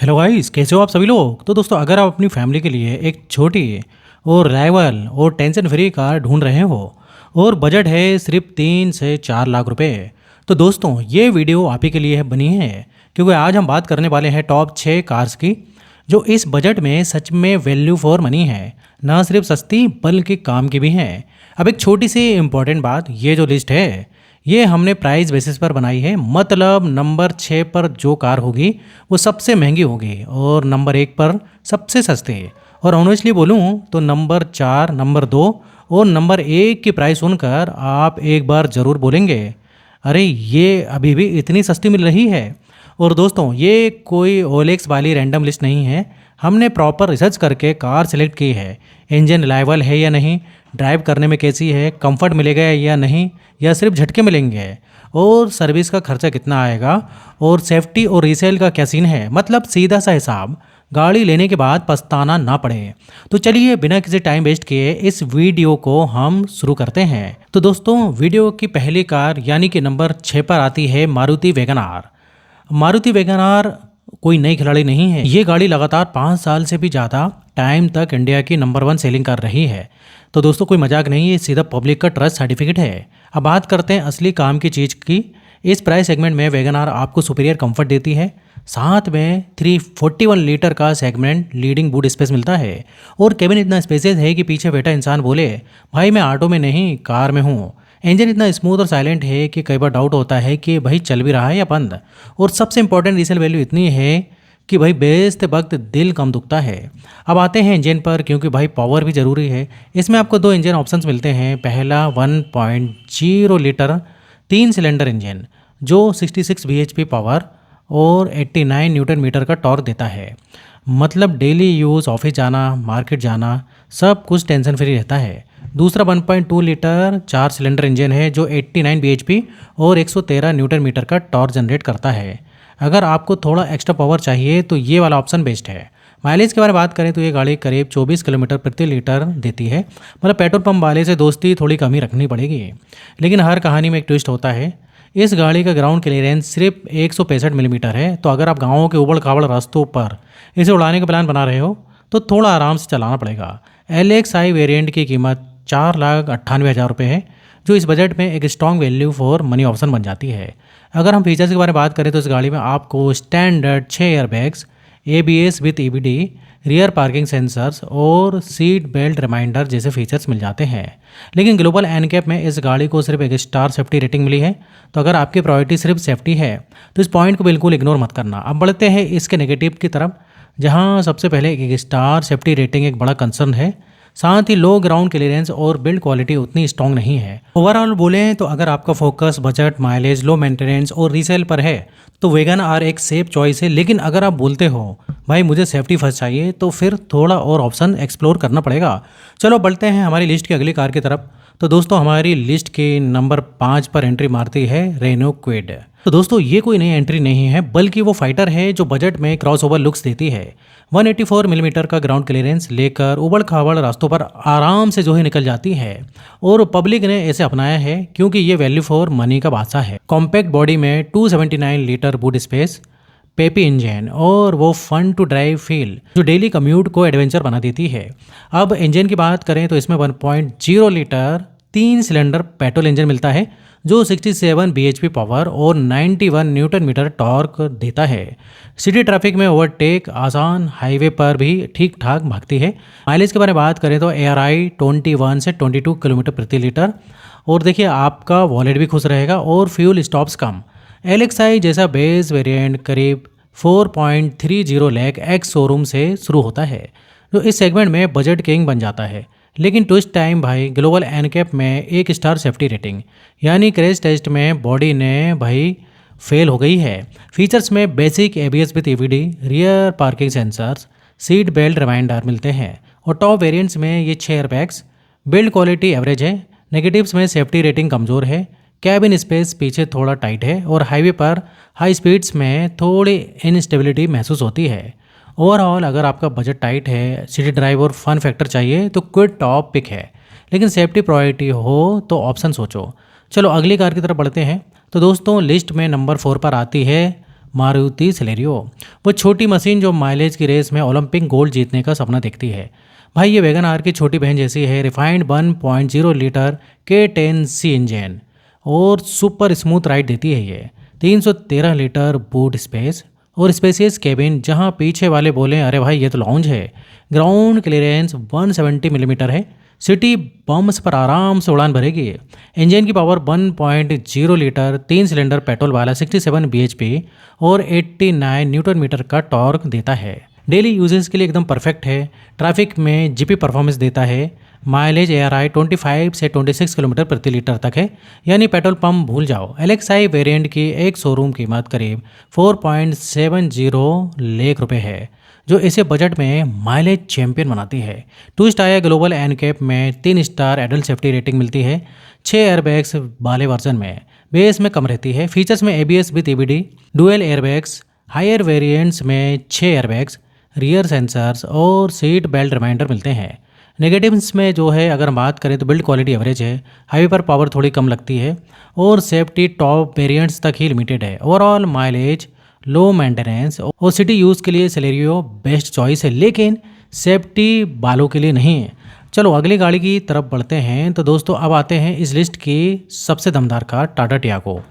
Hello guys, कैसे हो आप सभी लोग। तो दोस्तों, अगर आप अपनी फैमिली के लिए एक छोटी और रिलायबल और टेंशन फ्री कार ढूंढ रहे हो और बजट है सिर्फ 3 से 4 लाख रुपए, तो दोस्तों ये वीडियो आप ही के लिए बनी है, क्योंकि आज हम बात करने वाले हैं टॉप 6 कार्स की जो इस बजट में सच में वैल्यू फॉर मनी है। ना सिर्फ सस्ती बल्कि काम की भी है। अब एक छोटी सी इम्पोर्टेंट बात, ये जो लिस्ट है ये हमने प्राइस बेसिस पर बनाई है, मतलब नंबर 6 पर जो कार होगी वो सबसे महंगी होगी और नंबर 1 पर सबसे सस्ती। और ऑनेस्टली बोलूँ तो नंबर 4, नंबर 2 और नंबर 1 की प्राइस सुनकर आप एक बार ज़रूर बोलेंगे, अरे ये अभी भी इतनी सस्ती मिल रही है। और दोस्तों, ये कोई ओलेक्स वाली रैंडम लिस्ट नहीं है। हमने प्रॉपर रिसर्च करके कार सेलेक्ट की है। इंजन रिलायबल है या नहीं, ड्राइव करने में कैसी है, कंफर्ट मिलेगा या नहीं, या सिर्फ झटके मिलेंगे, और सर्विस का खर्चा कितना आएगा, और सेफ्टी और रीसेल का क्या सीन है। मतलब सीधा सा हिसाब, गाड़ी लेने के बाद पछताना ना पड़े। तो चलिए बिना किसी टाइम वेस्ट किए इस वीडियो को हम शुरू करते हैं। तो दोस्तों, वीडियो की पहली कार यानी कि नंबर 6 पर आती है Maruti Wagon R. Maruti Wagon R कोई नई खिलाड़ी नहीं है। ये गाड़ी लगातार 5 साल से भी ज़्यादा टाइम तक इंडिया की नंबर 1 सेलिंग कर रही है। तो दोस्तों, कोई मजाक नहीं है, सीधा पब्लिक का ट्रस्ट सर्टिफिकेट है। अब बात करते हैं असली काम की चीज़ की। इस प्राइस सेगमेंट में वैगन आर आपको सुपीरियर कंफर्ट देती है, साथ में 341 लीटर का सेगमेंट लीडिंग बूट स्पेस मिलता है, और केबिन इतना स्पेसियस है कि पीछे बैठा इंसान बोले, भाई मैं ऑटो में नहीं कार में हूँ। इंजन इतना स्मूथ और साइलेंट है कि कई बार डाउट होता है कि भाई चल भी रहा है या बंद। और सबसे इंपॉर्टेंट रीसेल वैल्यू इतनी है कि भाई बेचते वक्त दिल कम दुखता है। अब आते हैं इंजन पर, क्योंकि भाई पावर भी ज़रूरी है। इसमें आपको 2 इंजन ऑप्शंस मिलते हैं। पहला 1.0 लीटर 3 सिलेंडर इंजन जो 66 bhp पावर और 89 न्यूटन मीटर का टॉर्क देता है। मतलब डेली यूज़, ऑफिस जाना, मार्केट जाना, सब कुछ टेंशन फ्री रहता है। दूसरा 1.2 लीटर 4 सिलेंडर इंजन है जो 89 bhp और 113 न्यूटन मीटर का टॉर्क जनरेट करता है। अगर आपको थोड़ा एक्स्ट्रा पावर चाहिए तो ये वाला ऑप्शन बेस्ट है। माइलेज के बारे में बात करें तो ये गाड़ी करीब 24 किलोमीटर प्रति लीटर देती है। मतलब पेट्रोल पंप वाले से दोस्ती थोड़ी कम ही रखनी पड़ेगी। लेकिन हर कहानी में एक ट्विस्ट होता है। इस गाड़ी का ग्राउंड क्लियरेंस सिर्फ 165 मिलीमीटर है। तो अगर आप गाँवों के उबड़ खाबड़ रास्तों पर इसे उड़ाने का प्लान बना रहे हो तो थोड़ा आराम से चलाना पड़ेगा। LXi वेरिएंट की कीमत 4,98,000 रुपये है, जो इस बजट में एक strong value for money option बन जाती है। अगर हम फीचर्स के बारे में बात करें तो इस गाड़ी में आपको standard 6 airbags, ABS with EBD, rear parking sensors और सीट बेल्ट रिमाइंडर जैसे फीचर्स मिल जाते हैं। लेकिन ग्लोबल एनकैप में इस गाड़ी को सिर्फ एक स्टार सेफ्टी रेटिंग मिली है। तो अगर आपकी प्रायोरिटी सिर्फ सेफ्टी है तो इस पॉइंट को बिल्कुल इग्नोर मत करना। अब बढ़ते हैं इसके नेगेटिव की तरफ, जहाँ सबसे पहले एक स्टार सेफ्टी रेटिंग एक बड़ा कंसर्न है। साथ ही लो ग्राउंड क्लियरेंस और बिल्ड क्वालिटी उतनी स्ट्रॉन्ग नहीं है। ओवरऑल बोलें तो अगर आपका focus budget, mileage, low maintenance और रीसेल पर है तो वैगन आर एक सेफ चॉइस है। लेकिन अगर आप बोलते हो भाई मुझे सेफ्टी फर्स्ट चाहिए तो फिर थोड़ा और ऑप्शन एक्सप्लोर करना पड़ेगा। चलो बढ़ते हैं हमारी लिस्ट की अगली कार की तरफ। तो दोस्तों, हमारी लिस्ट के नंबर 5 पर एंट्री मारती है रेनो क्विड। तो दोस्तों, ये कोई नई एंट्री नहीं है, बल्कि वो फाइटर है जो बजट में क्रॉसओवर लुक्स देती है। 184 मिलीमीटर का ग्राउंड क्लियरेंस लेकर उबड़ खाबड़ रास्तों पर आराम से जो है निकल जाती है, और पब्लिक ने इसे अपनाया है क्योंकि ये वैल्यू फॉर मनी का बादशाह है। कॉम्पैक्ट बॉडी में 279 litre boot space, peppy engine और वो फन टू ड्राइव फील जो डेली कम्यूट को एडवेंचर बना देती है। अब इंजन की बात करें तो इसमें 1.0 लीटर 3 सिलेंडर पेट्रोल इंजन मिलता है जो 67 bhp पावर और 91 न्यूटन मीटर टॉर्क देता है। सिटी ट्रैफिक में ओवरटेक आसान, हाईवे पर भी ठीक ठाक भागती है। माइलेज के बारे में बात करें तो ARI 21 से 22 किलोमीटर प्रति लीटर, और देखिए आपका वॉलेट भी खुश रहेगा और फ्यूल स्टॉप्स कम। LXi जैसा बेस वेरिएंट करीब 4.30 लाख एक्स शोरूम से शुरू होता है, जो इस सेगमेंट में बजट किंग बन जाता है। लेकिन ट्विस्ट टाइम भाई, ग्लोबल एनकैप में 1 स्टार सेफ्टी रेटिंग, यानी क्रैश टेस्ट में बॉडी ने भाई फेल हो गई है। फीचर्स में basic ABS with EBD, rear parking sensors, seat belt reminder मिलते हैं, और टॉप वेरिएंट्स में ये 6 एयरबैग्स। बिल्ड क्वालिटी एवरेज है। नेगेटिव्स में सेफ्टी रेटिंग कमज़ोर है, कैबिन स्पेस पीछे थोड़ा टाइट है, और हाईवे पर हाई स्पीड्स में थोड़ी इनस्टेबिलिटी महसूस होती है। ओवरऑल अगर आपका बजट टाइट है, सिटी ड्राइव और फन फैक्टर चाहिए तो क्विड टॉप पिक है। लेकिन सेफ्टी प्रायोरिटी हो तो ऑप्शन सोचो। चलो अगली कार की तरफ बढ़ते हैं। तो दोस्तों, लिस्ट में नंबर 4 पर आती है मारुति सेलेरियो, वो छोटी मशीन जो माइलेज की रेस में ओलंपिक गोल्ड जीतने का सपना देखती है। भाई ये वैगन आर की छोटी बहन जैसी है। रिफाइंड 1.0 लीटर K10C इंजन और सुपर स्मूथ राइड देती है ये। 313 लीटर बूट स्पेस और स्पेसियस केबिन, जहां पीछे वाले बोले अरे भाई ये तो लॉन्ज है। ग्राउंड क्लियरेंस 170 मिलीमीटर है। सिटी बम्स पर आराम से उड़ान भरेगी। इंजन की पावर 1.0 लीटर 3 सिलेंडर पेट्रोल वाला 67 bhp और 89 न्यूटन मीटर का टॉर्क देता है। डेली यूजेस के लिए एकदम परफेक्ट है। ट्रैफिक में जीपी परफॉर्मेंस देता है। माइलेज ARI 25 से 26 किलोमीटर प्रति लीटर तक है, यानी पेट्रोल पंप भूल जाओ। LXi वेरिएंट की एक शोरूम कीमत करीब 4.70 लाख रुपए है, जो इसे बजट में माइलेज चैंपियन बनाती है। 2 स्टार ग्लोबल एनकैप में 3 स्टार एडल्ट सेफ्टी रेटिंग मिलती है। 6 एयरबैग्स वाले वर्जन में, बेस में कम रहती है। फीचर्स में ABS with EBD, dual airbags, higher variants में 6 एयरबैग्स, रियर सेंसर्स और सीट बेल्ट रिमाइंडर मिलते हैं। नेगेटिव्स में जो है अगर बात करें तो बिल्ड क्वालिटी एवरेज है। हाईवे पर पावर थोड़ी कम लगती है और सेफ्टी टॉप वेरिएंट्स तक ही लिमिटेड है। ओवरऑल माइलेज लो मेंटेनेंस और सिटी यूज़ के लिए सेलेरियो बेस्ट चॉइस है, लेकिन सेफ्टी बालों के लिए नहीं है। चलो अगली गाड़ी की तरफ बढ़ते हैं। तो दोस्तों अब आते हैं इस लिस्ट की सबसे दमदार कार, टाटा टियागो।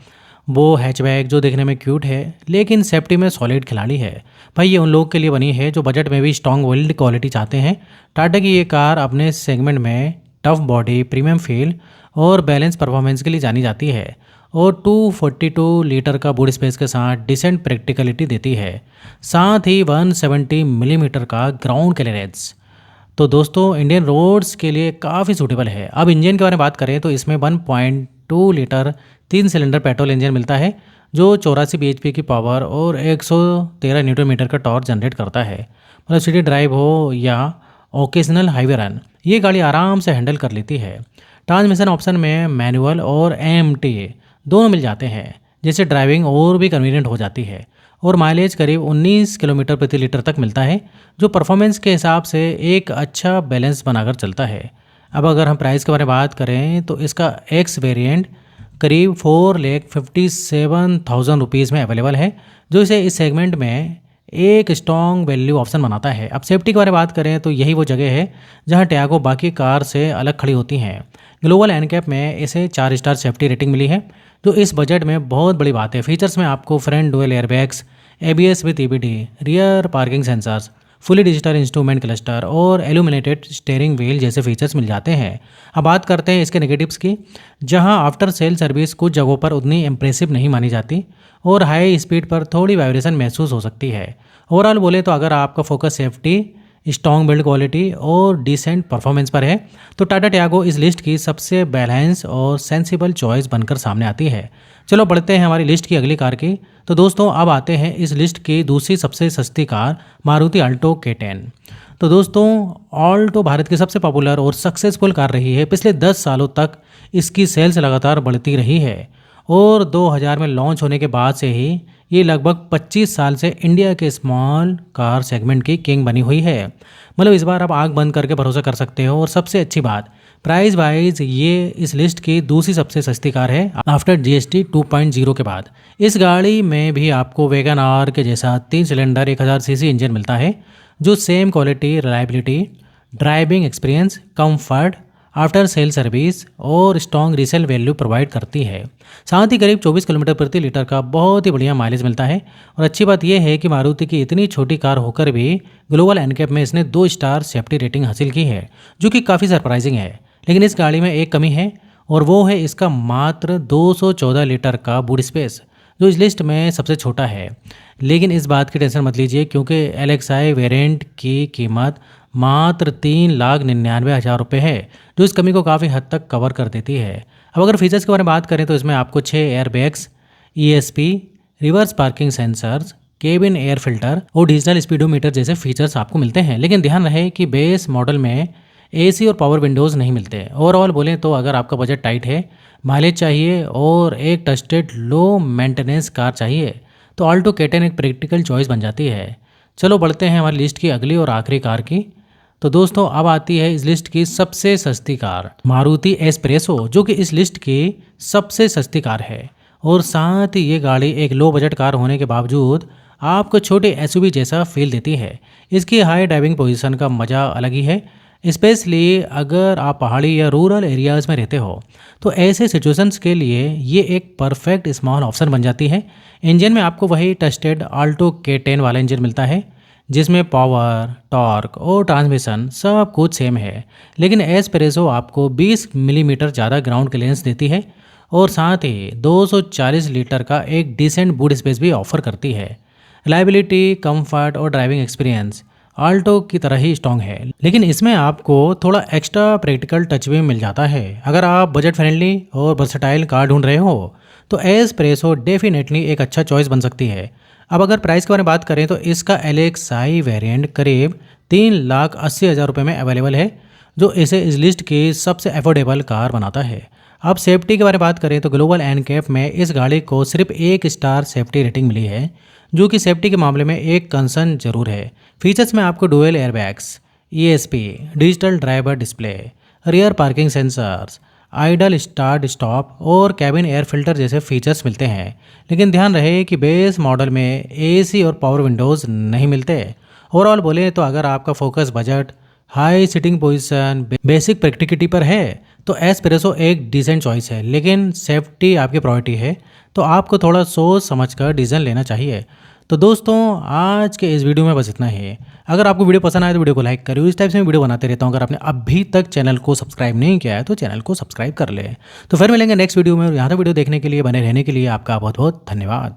वो हैचबैक जो देखने में क्यूट है लेकिन सेफ्टी में सॉलिड खिलाड़ी है। भाई ये उन लोगों के लिए बनी है जो बजट में भी स्ट्रॉन्ग बिल्ड क्वालिटी चाहते हैं। टाटा की ये कार अपने सेगमेंट में टफ बॉडी, प्रीमियम फील और बैलेंस परफॉर्मेंस के लिए जानी जाती है और 242 लीटर का बूट स्पेस के साथ डिसेंट प्रैक्टिकलिटी देती है, साथ ही 170 मिलीमीटर का ग्राउंड क्लियरेंस। तो दोस्तों इंडियन रोड्स के लिए काफ़ी सूटेबल है। अब इंजन के बारे में बात करें तो इसमें 1.2 लीटर 3 सिलेंडर पेट्रोल इंजन मिलता है, जो 84 bhp की पावर और 113 न्यूटन मीटर का टॉर्क जनरेट करता है। मतलब सिटी ड्राइव हो या ओकेजनल हाईवे रन, ये गाड़ी आराम से हैंडल कर लेती है। ट्रांसमिशन ऑप्शन में मैनुअल और AMT दोनों मिल जाते हैं, जिससे ड्राइविंग और भी कन्वीनियंट हो जाती है। और माइलेज करीब 19 किलोमीटर प्रति लीटर तक मिलता है, जो परफॉर्मेंस के हिसाब से एक अच्छा बैलेंस बनाकर चलता है। अब अगर हम प्राइस के बारे में बात करें तो इसका एक्स वेरिएंट करीब 4,57,000 रुपीज़ में अवेलेबल है, जो इसे इस सेगमेंट में एक स्ट्रॉन्ग वैल्यू ऑप्शन बनाता है। अब सेफ्टी के बारे में बात करें तो यही वो जगह है जहां टियागो बाकी कार से अलग खड़ी होती हैं। ग्लोबल एनकैप में इसे 4 स्टार सेफ्टी रेटिंग मिली है, जो इस बजट में बहुत बड़ी बात है। फीचर्स में आपको front dual airbags, ABS with EBD, rear parking sensors, fully digital instrument cluster और एल्यूमिनेटेड स्टीयरिंग व्हील जैसे फीचर्स मिल जाते हैं। अब बात करते हैं इसके नेगेटिव्स की, जहां आफ्टर सेल सर्विस कुछ जगहों पर उतनी इम्प्रेसिव नहीं मानी जाती और हाई स्पीड पर थोड़ी वाइब्रेशन महसूस हो सकती है। ओवरऑल बोले तो अगर आपका focus safety, strong build quality और डिसेंट परफॉर्मेंस पर है तो टाटा टियागो इस लिस्ट की सबसे बैलेंस और सेंसिबल चॉइस बनकर सामने आती है। चलो बढ़ते हैं हमारी लिस्ट की अगली कार की। तो दोस्तों अब आते हैं इस लिस्ट की दूसरी सबसे सस्ती कार, मारुति अल्टो K10। तो दोस्तों ऑल्टो भारत की सबसे पॉपुलर और सक्सेसफुल कार रही है। पिछले 10 सालों तक इसकी सेल्स लगातार बढ़ती रही है और 2000 में लॉन्च होने के बाद से ही ये लगभग 25 साल से इंडिया के स्मॉल कार सेगमेंट की किंग बनी हुई है। मतलब इस बार आप आंख बंद करके भरोसा कर सकते हो। और सबसे अच्छी बात, प्राइस वाइज ये इस लिस्ट की दूसरी सबसे सस्ती कार है आफ्टर GST 2.0 के बाद। इस गाड़ी में भी आपको वैगन आर के जैसा 3 सिलेंडर 1000 सीसी इंजन मिलता है, जो same quality, reliability, driving experience, comfort, after sale service और स्ट्रॉन्ग रीसेल वैल्यू प्रोवाइड करती है। साथ ही करीब 24 किलोमीटर प्रति लीटर का बहुत ही बढ़िया माइलेज मिलता है। और अच्छी बात यह है कि मारुति की इतनी छोटी कार होकर भी ग्लोबल एनकैप में इसने 2 स्टार सेफ्टी रेटिंग हासिल की है, जो कि काफ़ी सरप्राइजिंग है। लेकिन इस गाड़ी में एक कमी है और वो है इसका मात्र 214 लीटर का बूट स्पेस, जो इस लिस्ट में सबसे छोटा है। लेकिन इस बात की टेंशन मत लीजिए, क्योंकि LXi वेरिएंट की कीमत मात्र 3,99,000 रुपये है, जो इस कमी को काफ़ी हद तक कवर कर देती है। अब अगर फीचर्स के बारे में बात करें तो इसमें आपको 6 airbags, ESP, reverse parking sensors, cabin air filter और डिजिटल स्पीडोमीटर जैसे फीचर्स आपको मिलते हैं। लेकिन ध्यान रहे कि बेस मॉडल में AC और पावर विंडोज़ नहीं मिलते। ओवरऑल बोलें तो अगर आपका बजट टाइट है, माइलेज चाहिए और एक ट्रस्टेड लो मेंटेनेंस कार चाहिए तो ऑल्टो K10 एक प्रैक्टिकल चॉइस बन जाती है। चलो बढ़ते हैं हमारी लिस्ट की अगली और आखिरी कार की। तो दोस्तों अब आती है इस लिस्ट की सबसे सस्ती कार, मारुति एस्प्रेसो, जो कि इस लिस्ट की सबसे सस्ती कार है और साथ ही ये गाड़ी एक लो बजट कार होने के बावजूद आपको छोटे एसयूवी जैसा फील देती है। इसकी हाई ड्राइविंग पोजीशन का मज़ा अलग ही है, स्पेशली अगर आप पहाड़ी या रूरल एरियाज़ में रहते हो तो ऐसे सिचुएशंस के लिए ये एक परफेक्ट स्मॉल ऑप्शन बन जाती है। इंजन में आपको वही टस्टेड आल्टो K10 वाला इंजन मिलता है जिसमें पावर, टॉर्क और ट्रांसमिशन सब कुछ सेम है, लेकिन एस्प्रेसो आपको 20 मिलीमीटर ज़्यादा ग्राउंड क्लियरेंस देती है और साथ ही 240 लीटर का एक डिसेंट बूट स्पेस भी ऑफर करती है। रिलायबिलिटी, कंफर्ट और ड्राइविंग एक्सपीरियंस आल्टो की तरह ही स्ट्रॉन्ग है, लेकिन इसमें आपको थोड़ा एक्स्ट्रा प्रैक्टिकल टच भी मिल जाता है। अगर आप बजट फ्रेंडली और वर्सटाइल कार ढूंढ रहे हो तो एस्प्रेसो डेफिनेटली एक अच्छा चॉइस बन सकती है। अब अगर प्राइस के बारे में बात करें तो इसका LXi वेरिएंट करीब 3,80,000 रुपये में अवेलेबल है, जो इसे इस लिस्ट की सबसे अफोर्डेबल कार बनाता है। अब सेफ्टी के बारे में बात करें तो ग्लोबल एनकैप में इस गाड़ी को सिर्फ 1 स्टार सेफ्टी रेटिंग मिली है, जो कि सेफ्टी के मामले में एक कंसर्न जरूर है। फीचर्स में आपको dual airbags, ESP, digital driver display, rear parking sensors, idle start stop और कैबिन एयर फिल्टर जैसे फीचर्स मिलते हैं, लेकिन ध्यान रहे कि बेस मॉडल में AC और पावर विंडोज़ नहीं मिलते। ओवरऑल बोले तो अगर आपका focus budget, high seating position, basic practicality पर है तो एस्प्रेसो एक डिसेंट चॉइस है, लेकिन सेफ्टी आपकी प्रायोरिटी है तो आपको थोड़ा सोच समझकर डिसीजन लेना चाहिए। तो दोस्तों आज के इस वीडियो में बस इतना ही। अगर आपको वीडियो पसंद आए तो वीडियो को लाइक करिए, इस टाइप से मैं वीडियो बनाते रहता हूँ। अगर आपने अभी तक चैनल को सब्सक्राइब नहीं किया है तो चैनल को सब्सक्राइब कर ले। तो फिर मिलेंगे नेक्स्ट वीडियो में, और यहाँ तक वीडियो देखने के लिए, बने रहने के लिए आपका बहुत बहुत धन्यवाद।